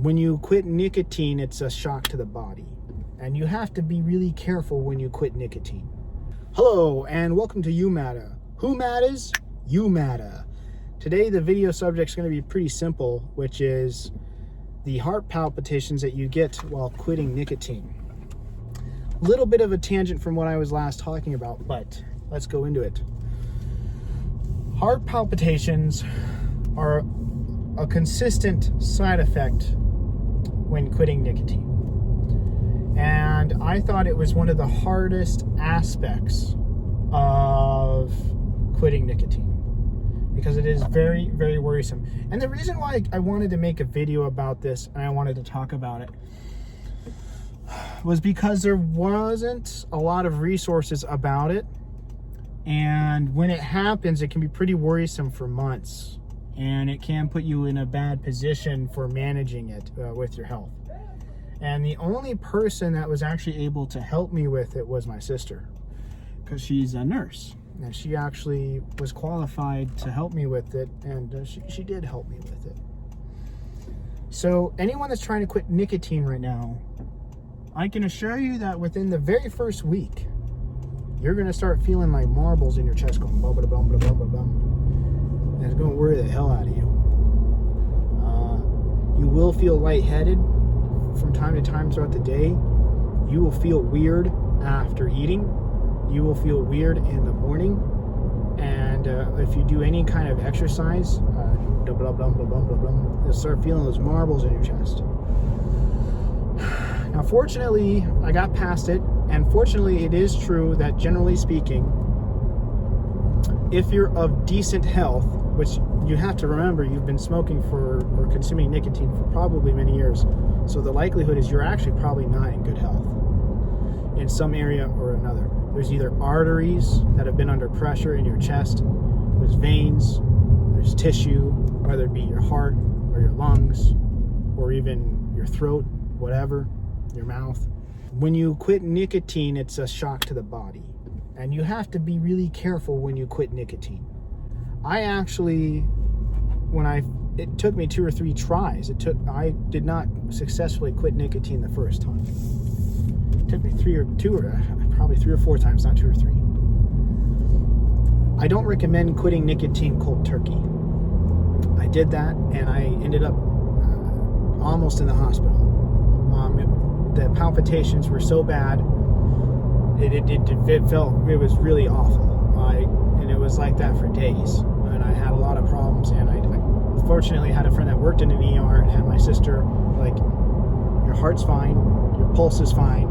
When you quit nicotine, it's a shock to the body, and you have to be really careful when you quit nicotine. Hello, and welcome to UMATA. Who matters? UMATA. Today, the video subject is going to be pretty simple, which is the heart palpitations that you get while quitting nicotine. A little bit of a tangent from what I was last talking about, but let's go into it. Heart palpitations are a consistent side effect when quitting nicotine. And I thought it was one of the hardest aspects of quitting nicotine because it is very, very worrisome. And the reason why I wanted to make a video about this and I wanted to talk about it was because there wasn't a lot of resources about it. And when it happens, it can be pretty worrisome for months. And it can put you in a bad position for managing it with your health. And the only person that was actually able to help me with it was my sister, because she's a nurse. And she actually was qualified to help me with it, and she did help me with it. So anyone that's trying to quit nicotine right now, I can assure you that within the very first week, you're going to start feeling like marbles in your chest going bum, bum, bum, bum, bum, bum. And it's going to worry the hell out of you. You will feel lightheaded from time to time throughout the day. You will feel weird after eating. You will feel weird in the morning. And if you do any kind of exercise, blah, blah, blah, blah, blah, blah, blah, you'll start feeling those marbles in your chest. Now, fortunately, I got past it. And fortunately, it is true that generally speaking, if you're of decent health, which you have to remember, you've been smoking for or consuming nicotine for probably many years. So the likelihood is you're actually probably not in good health in some area or another. There's either arteries that have been under pressure in your chest, there's veins, there's tissue, whether it be your heart or your lungs or even your throat, whatever, your mouth. When you quit nicotine, it's a shock to the body. And you have to be really careful when you quit nicotine. I actually, it took me 2 or 3 tries. I did not successfully quit nicotine the first time. It took me probably 3 or 4 times, not 2 or 3. I don't recommend quitting nicotine cold turkey. I did that and I ended up almost in the hospital. The palpitations were so bad, it was really awful. And it was like that for days. And I had a lot of problems. And I fortunately had a friend that worked in an ER and had my sister, like, your heart's fine, your pulse is fine,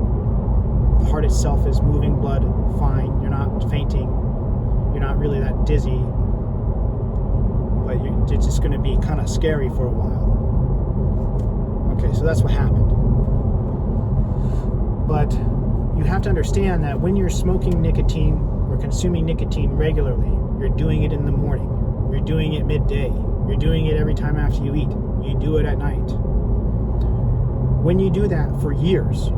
the heart itself is moving blood fine, you're not fainting, you're not really that dizzy, but it's just going to be kind of scary for a while. Okay, so that's what happened. But you have to understand that when you're smoking nicotine or consuming nicotine regularly, you're doing it in the morning, you're doing it midday, you're doing it every time after you eat, you do it at night. When you do that for years,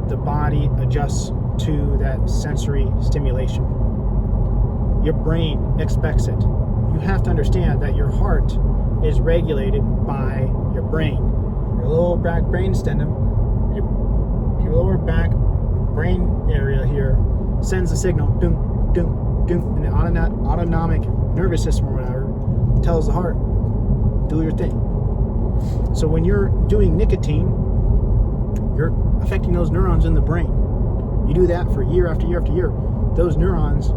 the body adjusts to that sensory stimulation. Your brain expects it. You have to understand that your heart is regulated by your brain. Your lower back brainstem, your lower back brain area here sends a signal, doom, doom, doom, and the autonomic nervous system or whatever tells the heart, do your thing. So when you're doing nicotine, you're affecting those neurons in the brain. You do that for year after year after year. Those neurons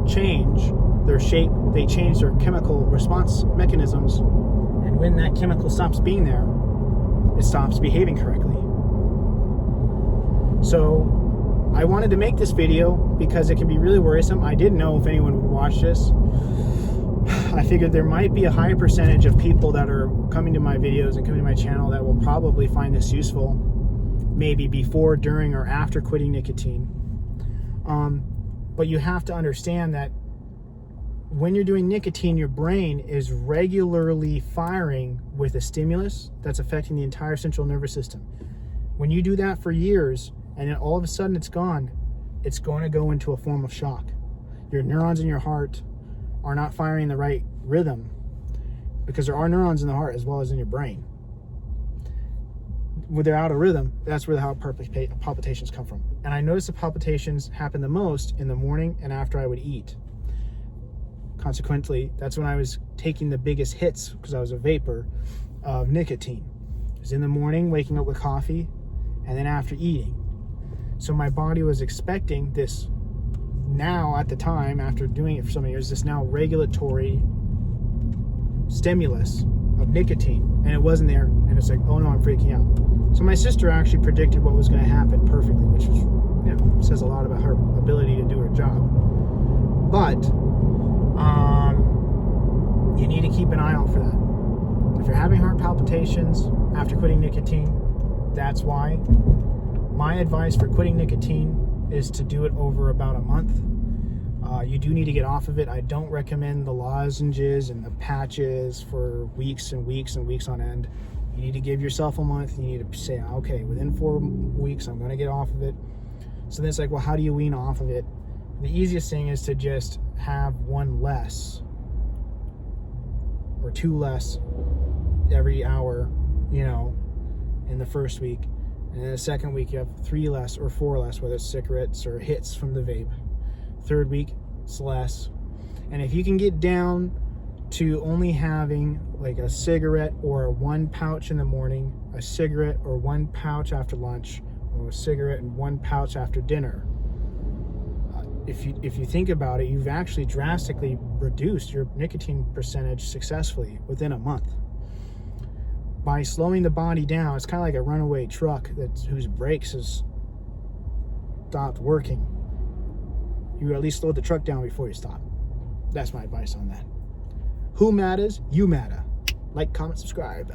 change their shape, they change their chemical response mechanisms, and when that chemical stops being there, it stops behaving correctly. So I wanted to make this video because it can be really worrisome. I didn't know if anyone would watch this. I figured there might be a high percentage of people that are coming to my videos and coming to my channel that will probably find this useful, maybe before, during, or after quitting nicotine. But you have to understand that when you're doing nicotine, your brain is regularly firing with a stimulus that's affecting the entire central nervous system. When you do that for years, and then all of a sudden it's gone, it's going to go into a form of shock. Your neurons in your heart are not firing the right rhythm because there are neurons in the heart as well as in your brain. when they're out of rhythm, that's where the palpitations come from. And I noticed the palpitations happen the most in the morning and after I would eat. Consequently, that's when I was taking the biggest hits, because I was a vapor, of nicotine. It was in the morning, waking up with coffee, and then after eating. So my body was expecting this now, at the time, after doing it for so many years, this now regulatory stimulus of nicotine, and it wasn't there, and it's like, oh no, I'm freaking out. So my sister actually predicted what was going to happen perfectly, which is, you know, says a lot about her ability to do her job. But you need to keep an eye out for that. If you're having heart palpitations after quitting nicotine, that's why. My advice for quitting nicotine is to do it over about a month. You do need to get off of it. I don't recommend the lozenges and the patches for weeks and weeks and weeks on end. You need to give yourself a month. You need to say, okay, within 4 weeks, I'm going to get off of it. So then it's like, well, how do you wean off of it? The easiest thing is to just have one less or 2 less every hour, you know, in the first week. And then the second week, you have 3 less or 4 less, whether it's cigarettes or hits from the vape. Third week, it's less. And if you can get down to only having like a cigarette or 1 pouch in the morning, a cigarette or 1 pouch after lunch, or a cigarette and 1 pouch after dinner, if you think about it, you've actually drastically reduced your nicotine percentage successfully within a month. By slowing the body down, it's kind of like a runaway truck whose brakes has stopped working. You at least slow the truck down before you stop. That's my advice on that. Who matters? You matter. Like, comment, subscribe.